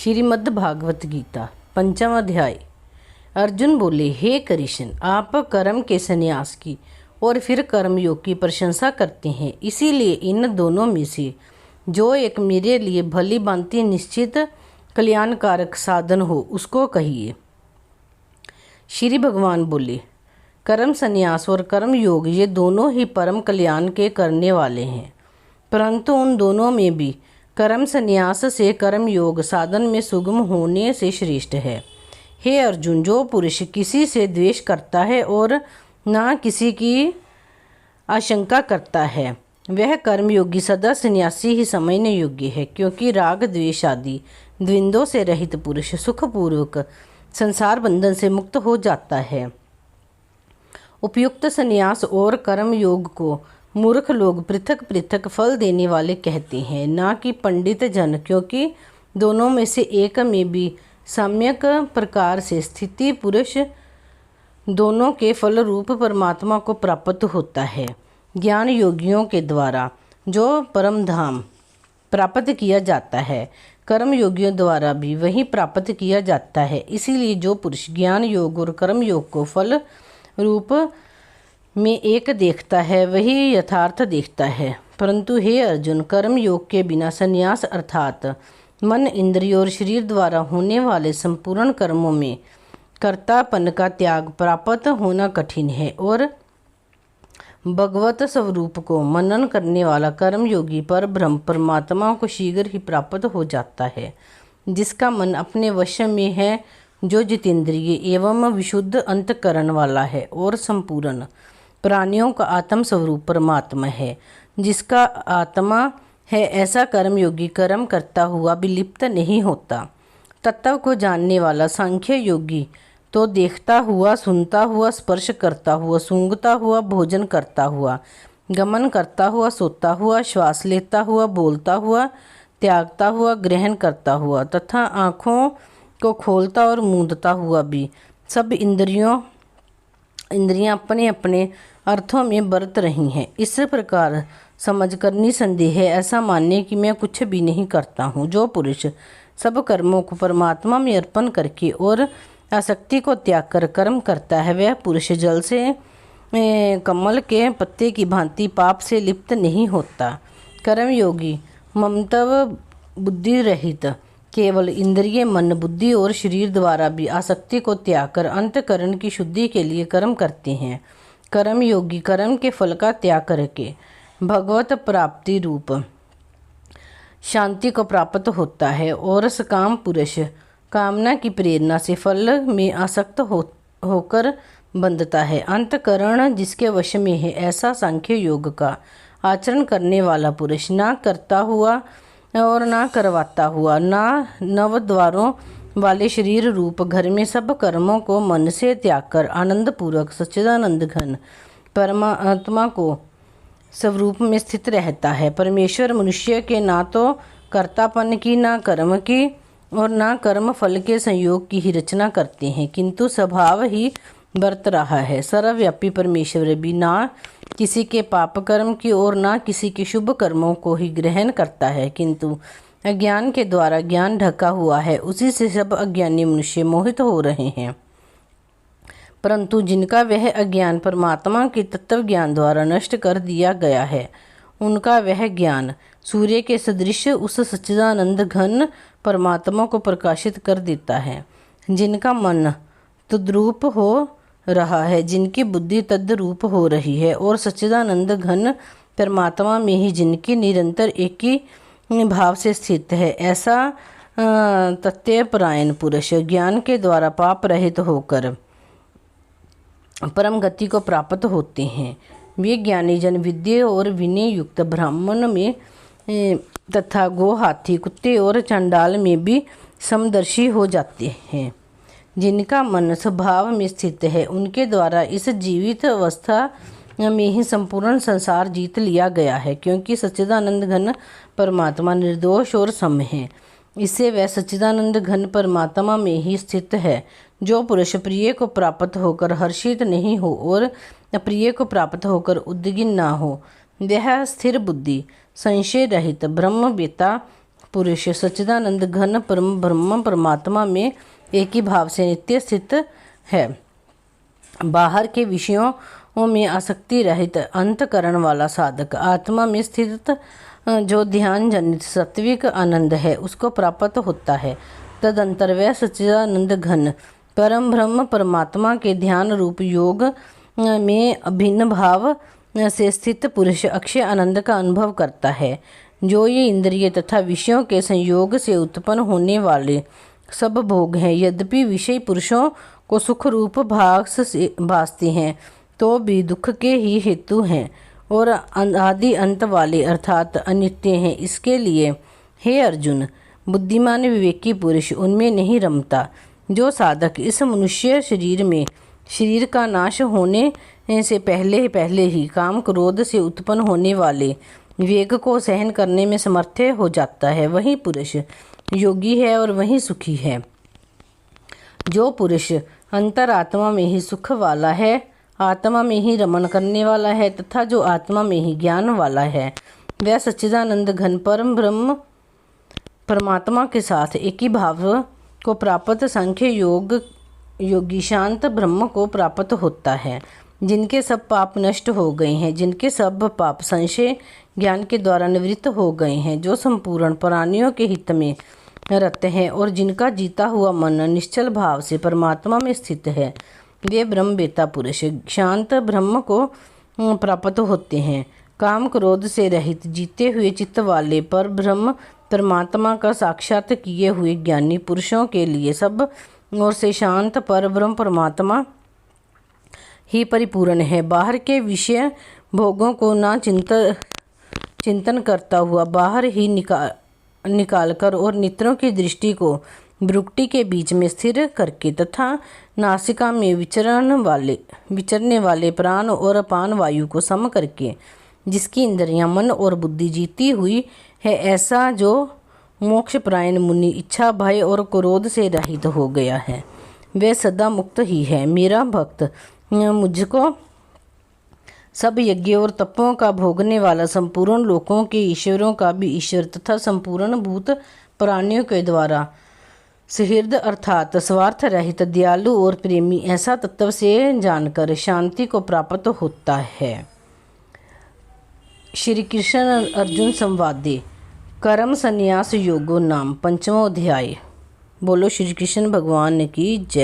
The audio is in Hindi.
श्रीमद् भागवत गीता पंचम अध्याय। अर्जुन बोले, हे कृष्ण, आप कर्म के संन्यास की और फिर कर्म योग की प्रशंसा करते हैं, इसीलिए इन दोनों में से जो एक मेरे लिए भली भांति निश्चित कल्याणकारक साधन हो उसको कहिए। श्री भगवान बोले, कर्म संन्यास और कर्म योग ये दोनों ही परम कल्याण के करने वाले हैं, परंतु उन दोनों में भी कर्म संन्यास से कर्म योग साधन में सुगम होने से श्रेष्ठ है। हे अर्जुन, जो पुरुष किसी से द्वेष करता है और ना किसी की आशंका करता है, वह कर्मयोगी सदा सन्यासी ही समझने योग्य है, क्योंकि राग द्वेष आदि द्वंद्वों से रहित पुरुष सुखपूर्वक संसार बंधन से मुक्त हो जाता है। उपयुक्त संन्यास और कर्म योग को मूर्ख लोग पृथक पृथक फल देने वाले कहते हैं, ना कि पंडित जन, क्योंकि दोनों में से एक में भी सम्यक प्रकार से स्थिति पुरुष दोनों के फल रूप परमात्मा को प्राप्त होता है। ज्ञान योगियों के द्वारा जो परम धाम प्राप्त किया जाता है, कर्म योगियों द्वारा भी वही प्राप्त किया जाता है। इसीलिए जो पुरुष ज्ञान योग और कर्म योग को फल रूप में एक देखता है, वही यथार्थ देखता है। परंतु हे अर्जुन, कर्म योग के बिना संन्यास अर्थात मन, इंद्रियों और शरीर द्वारा होने वाले संपूर्ण कर्मों में कर्तापन का त्याग प्राप्त होना कठिन है, और भगवत स्वरूप को मनन करने वाला कर्म योगी पर ब्रह्म परमात्मा को शीघ्र ही प्राप्त हो जाता है। जिसका मन अपने वश में है, जो जितेंद्रिय एवं विशुद्ध अंतकरण वाला है और संपूर्ण प्राणियों का आत्म स्वरूप परमात्मा है, जिसका आत्मा है, ऐसा कर्मयोगी कर्म करता हुआ विलिप्त नहीं होता। तत्व को जानने वाला सांख्य योगी तो देखता हुआ, सुनता हुआ, स्पर्श करता हुआ, सूंघता हुआ, भोजन करता हुआ, गमन करता हुआ, सोता हुआ, श्वास लेता हुआ, बोलता हुआ, त्यागता हुआ, ग्रहण करता हुआ तथा आँखों को खोलता और मूंदता हुआ भी सब इंद्रियां अपने अपने अर्थों में बरत रही हैं। इस प्रकार समझकर निसंदेह है ऐसा मानने कि मैं कुछ भी नहीं करता हूँ। जो पुरुष सब कर्मों को परमात्मा में अर्पण करके और आसक्ति को त्याग कर कर्म करता है, वह पुरुष जल से कमल के पत्ते की भांति पाप से लिप्त नहीं होता। कर्मयोगी ममत्व बुद्धि रहित केवल इंद्रिय, मन, बुद्धि और शरीर द्वारा भी आसक्ति को त्याग कर अंतकरण की शुद्धि के लिए कर्म करते हैं। कर्म योगी कर्म के फल का त्याग करके भगवत प्राप्ति रूप शांति को प्राप्त होता है, और सकाम पुरुष कामना की प्रेरणा से फल में आसक्त होकर बंधता है। अंतकरण जिसके वश में है, ऐसा सांख्य योग का आचरण करने वाला पुरुष ना करता हुआ और ना करवाता हुआ, ना नव द्वारों वाले शरीर रूप घर में सब कर्मों को मन से त्याग कर आनंद पूर्वक सच्चिदानंद घन परमात्मा को स्वरूप में स्थित रहता है। परमेश्वर मनुष्य के ना तो कर्तापन की, ना कर्म की और ना कर्म फल के संयोग की ही रचना करते हैं, किंतु स्वभाव ही बरत रहा है। सर्वव्यापी परमेश्वर भी ना किसी के पाप कर्म की और ना किसी के शुभ कर्मों को ही ग्रहण करता है, किंतु अज्ञान के द्वारा ज्ञान ढका हुआ है, उसी से सब अज्ञानी मनुष्य मोहित हो रहे हैं। परंतु जिनका वह अज्ञान परमात्मा के तत्व ज्ञान द्वारा नष्ट कर दिया गया है, उनका वह ज्ञान सूर्य के सदृश उस सच्चिदानंद घन परमात्मा को प्रकाशित कर देता है। जिनका मन तद्रूप हो रहा है, जिनकी बुद्धि तद्रूप हो रही है, और सच्चिदानंद घन परमात्मा में ही जिनकी निरंतर एक ही भाव से स्थित है, ऐसा तत्वपरायण पुरुष ज्ञान के द्वारा पाप रहित होकर परम गति को प्राप्त होते हैं। वे ज्ञानी जन विद्या और विनय युक्त ब्राह्मण में तथा गो, हाथी, कुत्ते और चंडाल में भी समदर्शी हो जाते हैं। जिनका मन स्वभाव में स्थित है, उनके द्वारा इस जीवित अवस्था में ही संपूर्ण संसार जीत लिया गया है, क्योंकि सच्चिदानंद घन परमात्मा निर्दोष और सम है। इससे वह सच्चिदानंद घन परमात्मा में ही स्थित है। जो पुरुष प्रिय को प्राप्त होकर हर्षित नहीं हो और अप्रिय को प्राप्त होकर उद्विग्न ना हो, वह स्थिर बुद्धि, संशय रहित, ब्रह्मवेत्ता पुरुष सच्चिदानंद घन परम ब्रह्म परमात्मा में एक ही भाव से नित्य स्थित है। बाहर के विषयों में आसक्ति रहित अंतकरण वाला साधक आत्मा में स्थित जो ध्यान जनित सात्विक आनंद है उसको प्राप्त होता है। तदंतर वह सच्चिदानंद घन परम ब्रह्म परमात्मा के ध्यान रूप योग में अभिन्न भाव से स्थित पुरुष अक्षय आनंद का अनुभव करता है। जो ये इंद्रिय तथा विषयों के संयोग से उत्पन्न होने वाले सब भोग हैं, यद्यपि विषय पुरुषों को सुख रूप भासते हैं तो भी दुख के ही हेतु हैं और आदि अंत वाले अर्थात अनित्य हैं। इसके लिए हे अर्जुन, बुद्धिमान विवेकी पुरुष उनमें नहीं रमता। जो साधक इस मनुष्य शरीर में शरीर का नाश होने से पहले ही काम क्रोध से उत्पन्न होने वाले वेग को सहन करने में समर्थ हो जाता है, वही पुरुष योगी है और वही सुखी है। जो पुरुष अंतरात्मा में ही सुख वाला है, आत्मा में ही रमण करने वाला है तथा जो आत्मा में ही ज्ञान वाला है, वह सच्चिदानंद घन परम ब्रह्म परमात्मा के साथ एक ही भाव को प्राप्त सांख्य योगी शांत ब्रह्म को प्राप्त होता है। जिनके सब पाप नष्ट हो गए हैं, जिनके सब पाप संशय ज्ञान के द्वारा निवृत्त हो गए हैं, जो संपूर्ण प्राणियों के हित में रत हैं और जिनका जीता हुआ मन निश्चल भाव से परमात्मा में स्थित है, वे ब्रह्म बेता पुरुष शांत ब्रह्म को प्राप्त होते हैं। काम क्रोध से रहित जीते हुए चित्त वाले पर ब्रह्म परमात्मा का साक्षात किए हुए ज्ञानी पुरुषों के लिए सब ओर से शांत पर ब्रह्म परमात्मा ही परिपूर्ण है। बाहर के विषय भोगों को ना चिंतन करता हुआ बाहर ही निकालकर और नेत्रों की दृष्टि को भ्रुकुटी के बीच में स्थिर करके तथा नासिका में विचरने वाले प्राण और अपान वायु को सम करके जिसकी इंद्रियां मन और बुद्धि जीती हुई है, ऐसा जो मोक्ष प्रायण मुनि इच्छा भय और क्रोध से रहित हो गया है, वह सदा मुक्त ही है। मेरा भक्त मुझको सब यज्ञ और तपों का भोगने वाला संपूर्ण लोकों के ईश्वरों का भी ईश्वर तथा संपूर्ण भूत प्राणियों के द्वारा सुहृद अर्थात स्वार्थ रहित दयालु और प्रेमी ऐसा तत्व से जानकर शांति को प्राप्त होता है। श्री कृष्ण अर्जुन संवादे कर्म संन्यास योगो नाम 5वां अध्याय। बोलो श्री कृष्ण भगवान की जय।